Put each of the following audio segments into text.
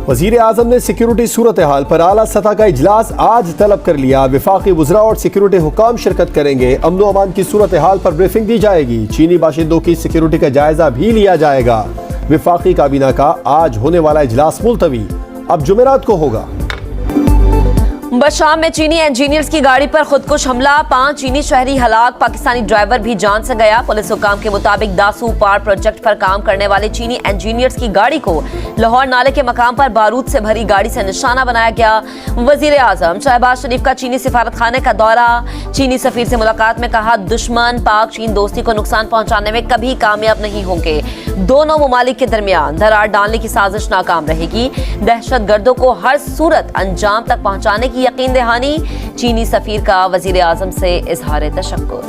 वजीर आजम ने सिक्योरिटी सूरत हाल पर आला सतह का इजलास आज तलब कर लिया। वफाकी वज़रा और सिक्योरिटी हुकाम शिरकत करेंगे। अमन व अमान की सूरत हाल पर ब्रीफिंग दी जाएगी। चीनी बाशिंदों की सिक्योरिटी का जायजा भी लिया जाएगा। वफाकी काबीना का आज होने वाला इजलास मुलतवी अब जुमेरात को होगा। बशाम में चीनी इंजीनियर्स की गाड़ी पर खुदकुश हमला, 5 चीनी शहरी हलाक, पाकिस्तानी ड्राइवर भी जान से गया। पुलिस हुकाम के मुताबिक दासू पार प्रोजेक्ट पर काम करने वाले चीनी इंजीनियर्स की गाड़ी को लाहौर नाले के मकाम पर बारूद से भरी गाड़ी से निशाना बनाया गया। वजीर आजम शहबाज शरीफ का चीनी सिफारत खाने का दौरा, चीनी सफीर से मुलाकात में कहा दुश्मन पाक चीन दोस्ती को नुकसान पहुंचाने में कभी कामयाब नहीं होंगे। दोनों ममालिक के दरमियान दरार डालने की साजिश नाकाम रहेगी। दहशत गर्दों को हर सूरत अंजाम तक पहुंचाने की यकीन दहानी। चीनी सफीर का वजीर आजम से इजहार तशक्कुर।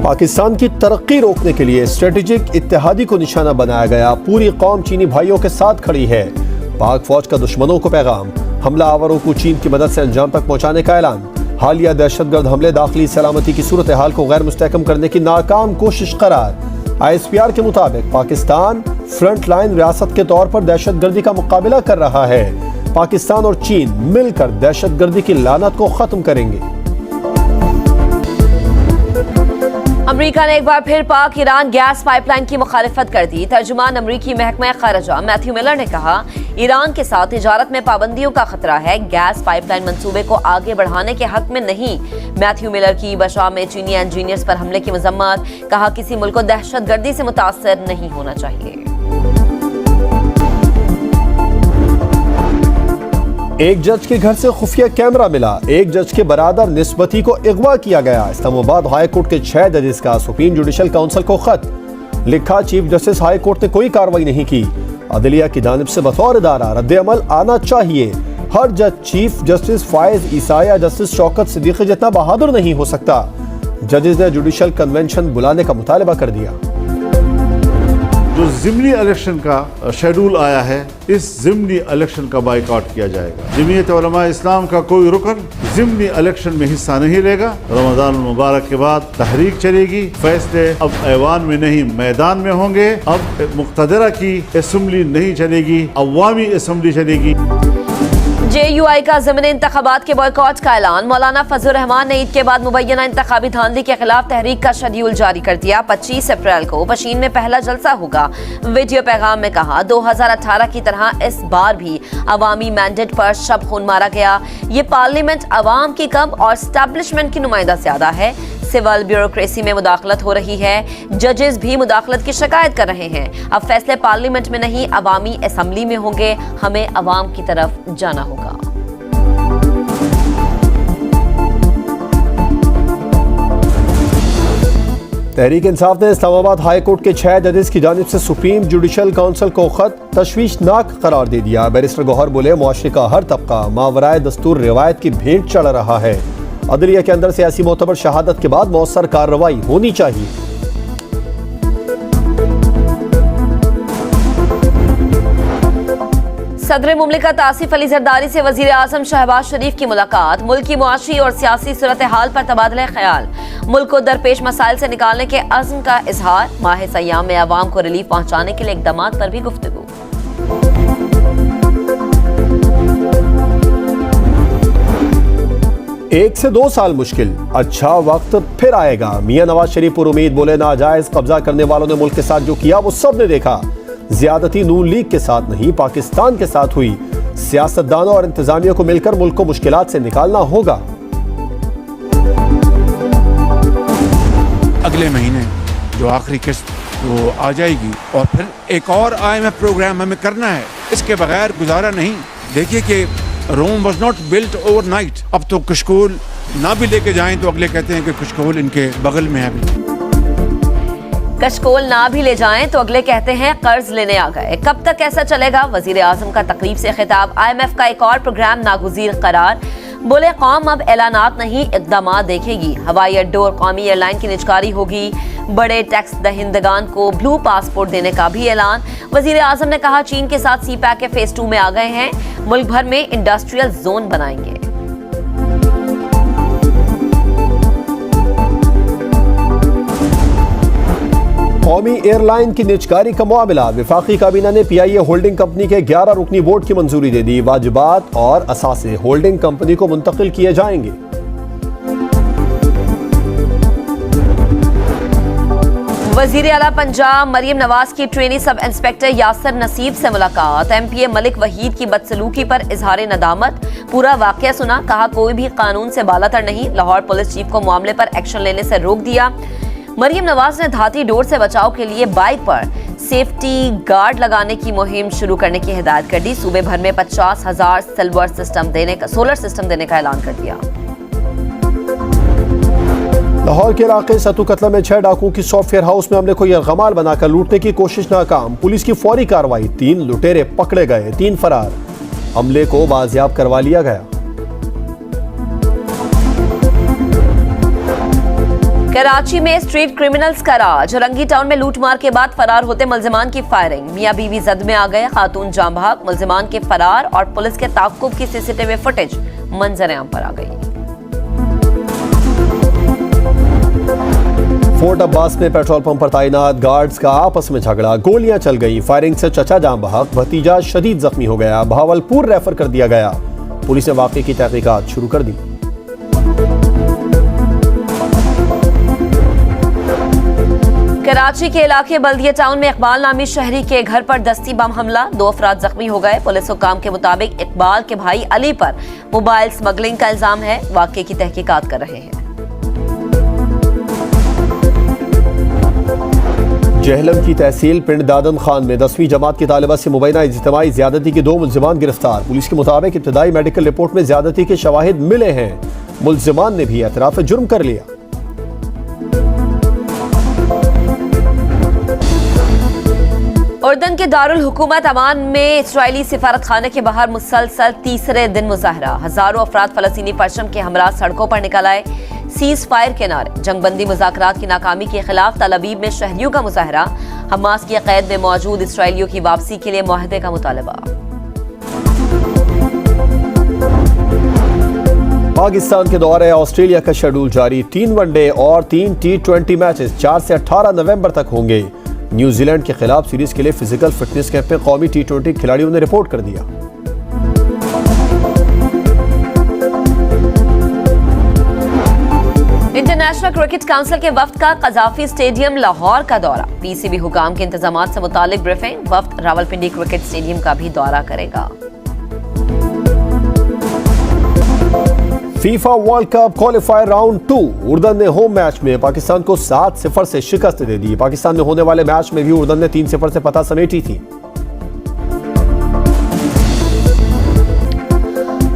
पाकिस्तान की तरक्की रोकने के लिए स्ट्रेटेजिक इत्तेहादी को निशाना बनाया गया। पूरी कौम चीनी भाइयों के साथ खड़ी है। पाक फौज का दुश्मनों को पैगाम, हमला आवरों को चीन की मदद से अंजाम तक पहुंचाने का ऐलान। हालिया दहशतगर्द हमले दाखिली सलामती की सूरत हाल को गैर मुस्तहकम करने की नाकाम कोशिश करार। ISPR के मुताबिक पाकिस्तान फ्रंट लाइन रियासत के तौर पर दहशतगर्दी का मुकाबला कर रहा है। पाकिस्तान और चीन मिलकर दहशतगर्दी की लानत को खत्म करेंगे। अमेरिका ने एक बार फिर पाक ईरान गैस पाइपलाइन की मुखालिफत कर दी। तर्जुमान अमरीकी महकमा खारजा मैथ्यू मिलर ने कहा ईरान के साथ तिजारत में पाबंदियों का खतरा है, गैस पाइपलाइन मंसूबे को आगे बढ़ाने के हक में नहीं। मैथ्यू मिलर की बशाम में चीनी इंजीनियर्स पर हमले की मजम्मत, कहा किसी मुल्क को दहशतगर्दी से मुतासर नहीं होना चाहिए। एक जज के घर से खुफिया कैमरा मिला। एक जज के बरादर निस्बती को अगवा किया गया। इस्लामाबाद हाई कोर्ट के 6 जजेस का सुप्रीम जुडिशल काउंसिल को खत लिखा। चीफ जस्टिस हाई कोर्ट ने कोई कार्रवाई नहीं की। अदलिया की जानिब से बतौर इदारा रद्द-ए-अमल आना चाहिए। हर जज चीफ जस्टिस फायज ईसा या जस्टिस शौकत सिद्दीकी जितना बहादुर नहीं हो सकता। जजेस ने जुडिशल कन्वेंशन बुलाने का मुतालबा कर दिया। जो ज़िमनी इलेक्शन का शेड्यूल आया है, इस ज़िमनी इलेक्शन का बाइकआउट किया जाएगा। जमीयत उलमा इस्लाम का कोई रुकन ज़िमनी इलेक्शन में हिस्सा नहीं लेगा। रमज़ान मुबारक के बाद तहरीक चलेगी। फैसले अब ऐवान में नहीं मैदान में होंगे। अब मुक़्तदरा की असम्बली नहीं चलेगी, अवामी असम्बली चलेगी। JUI का ज़मीनी इंतखाबात के बॉयकॉट का ऐलान। मौलाना फजल रहमान ने ईद के बाद मुबैना इंतखाबी धांधली के खिलाफ तहरीक का शेड्यूल जारी कर दिया। 25 अप्रैल को पशीन में पहला जलसा होगा। वीडियो पैगाम में कहा 2018 की तरह इस बार भी अवामी मैंडेट पर शब खून मारा गया। ये पार्लियामेंट अवाम की कम और स्टैब्लिशमेंट की नुमाइंदा ज्यादा है। सिविल ब्यूरोक्रेसी में मुदाखलत हो रही है। जजेस भी मुदाखलत की शिकायत कर रहे हैं। अब फैसले पार्लियामेंट में नहीं अवामी असम्बली में होंगे। हमें अवाम की तरफ जाना होगा। तहरीक इंसाफ ने इस्लामाबाद हाई कोर्ट के 6 जजेस की जानिब से सुप्रीम जुडिशल काउंसिल को खत तशवीशनाक करार दे दिया। बैरिस्टर गौहर बोले मुआशरे का हर तबका मावराए दस्तूर रिवायत की भेंट चढ़ रहा है। अदलिया के अंदर सियासी मोतबर शहादत के बाद मौसर कार्रवाई होनी चाहिए। सदर मुमलिकत आसिफ अली जरदारी से वजीर आजम शहबाज शरीफ की मुलाकात। मुल्क की मुआशी और सियासी सूरत हाल पर तबादला ख्याल। मुल्क को दरपेश मसाइल से निकालने के अज़्म का इजहार। माह सयाम में अवाम को रिलीफ पहुंचाने के लिए इक़दामात पर भी गुफ्तगू। 1 से 2 साल मुश्किल, अच्छा वक्त फिर आएगा। मियां नवाज शरीफ पर उम्मीद, बोले नाजायज कब्जा करने वालों ने मुल्क के साथ जो किया वो सब ने देखा। ज्यादती नून लीग के साथ नहीं पाकिस्तान के साथ हुई। सियासतदानों और इंतजामिया को मिलकर मुल्क को मुश्किलात से निकालना होगा। अगले महीने जो आखिरी किस्त वो आ जाएगी और फिर एक और IMF प्रोग्राम हमें करना है। इसके बगैर गुजारा नहीं। देखिए कि Rome was not built overnight. अब तो कशकोल ना भी लेके जाएं तो अगले कहते हैं कि कशकोल इनके बगल में है। कशकोल ना भी ले जाएं तो अगले कहते हैं कर्ज लेने आ गए। कब तक ऐसा चलेगा? वजीर आजम का तकरीब से खिताब। IMF का एक और प्रोग्राम नागुज़ीर करार। बोले कौम अब ऐलानात नहीं इक़दामात देखेगी। हवाई अड्डों और कौमी एयरलाइन की निजकारी होगी। बड़े टैक्स दहिंदगान को ब्लू पासपोर्ट देने का भी ऐलान। वजीर आजम ने कहा चीन के साथ CPEC के फेज 2 में आ गए हैं। मुल्क भर में इंडस्ट्रियल जोन बनाएंगे। कौमी एयरलाइन की निजकारी का मामला। वफाकी काबीना ने PIA होल्डिंग कंपनी के 11 रुकनी बोर्ड की मंजूरी दे दी। वाजिबात और असासे होल्डिंग कंपनी को मुंतकिल किए जाएंगे। वजीर आला पंजाब मरियम नवाज की ट्रेनी सब इंस्पेक्टर यासर नसीब से मुलाकात। MPA मलिक वहीद की बदसलूकी पर इजहार नदामत। पूरा वाकया सुना, कहा कोई भी कानून से बालातर नहीं। लाहौर पुलिस चीफ को मामले पर एक्शन लेने से रोक दिया। मरियम नवाज ने धाती डोर से बचाव के लिए बाइक पर सेफ्टी गार्ड लगाने की मुहिम शुरू करने की हिदायत कर दी। सूबे भर में 50,000 सोलर सिस्टम देने का ऐलान कर दिया। लाहौर के इलाके सतू कतला में 6 डाकुओं की सॉफ्टवेयर हाउस में हमले को यरगमाल बनाकर लूटने की कोशिश नाकाम। पुलिस की फौरी कार्रवाई, 3 लुटेरे पकड़े गए, 3 फरार। हमले को बाजियाब करवा लिया गया। कराची में स्ट्रीट क्रिमिनल्स का राज। रंगी टाउन में लूटमार के बाद फरार होते मुल्जिमान की फायरिंग। मियां बीवी जद में आ गए, खातून जाम भाग। मुल्जिमान के फरार और पुलिस के ताक़ुब की CCTV फुटेज मंजर आम पर आ गई। फोर्ट अब्बास में पेट्रोल पंप पर तैनात गार्ड्स का आपस में झगड़ा, गोलियां चल गई। फायरिंग से चचा जाम बहक, भतीजा शदीद जख्मी हो गया। भावलपुर रेफर कर दिया गया। पुलिस ने वाकये की तहकीकात शुरू कर दी। कराची के इलाके बल्दिया टाउन में इकबाल नामी शहरी के घर पर दस्ती बम हमला, 2 अफराद जख्मी हो गए। पुलिस हुकाम के मुताबिक इकबाल के भाई अली पर मोबाइल स्मगलिंग का इल्जाम है। वाकये की तहकीकात कर रहे हैं। जहलम की तहसील पिंड दादन खान में 10वीं जमात की तालिबा से मुबैना इज्तिमाई ज्यादती के 2 मुल्जिमान गिरफ्तार। पुलिस के मुताबिक इब्तदाई मेडिकल रिपोर्ट में ज्यादती के शवाहिद मिले हैं। मुल्जिमान ने भी एतराफ जुर्म कर लिया। उर्दन के दारुल हुकूमत अमान में इस्राइली सिफारत खाने के बाहर मुसलसल तीसरे दिन मुजाहरा। हजारों अफराद फलस्तीनी परचम के हमरा सड़कों पर निकल आए। सीज फायर के नारे, जंगबंदी मुज़ाकरात की नाकामी के खिलाफ तल अवीव में शहरियों का मुजाहरा। हमास की कैद में मौजूद इस्राइलियों की वापसी के लिए मुआहदे का मुतालबा। पाकिस्तान के दौरे ऑस्ट्रेलिया का शेड्यूल जारी। 3 वनडे और 3 T20 मैचेस 4 से 18 नवंबर तक होंगे। न्यूजीलैंड के खिलाफ सीरीज के लिए फिजिकल फिटनेस कैंप में कौमी T20 खिलाड़ियों ने रिपोर्ट कर दिया। इंटरनेशनल क्रिकेट काउंसिल के वफ्द का कजाफी स्टेडियम लाहौर का दौरा। PCB हुकाम के इंतजामात से मुतालिक ब्रीफिंग। वफ्द रावलपिंडी क्रिकेट स्टेडियम का भी दौरा करेगा। FIFA world cup qualifier round 2, उर्दन ने होम मैच में पाकिस्तान को 7-0 से शिकस्त दे दी। पाकिस्तान में होने वाले मैच में भी उर्दन ने 3-0 से फतह समेटी थी।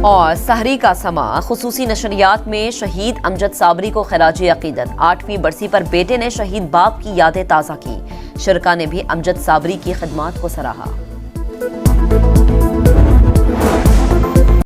और सहरी का समा, खुसूसी नशरियात में शहीद अमजद साबरी को खिराजी अकीदत। 8वीं बरसी पर बेटे ने शहीद बाप की यादें ताज़ा की। शुरका ने भी अमजद साबरी की खिदमात को सराहा।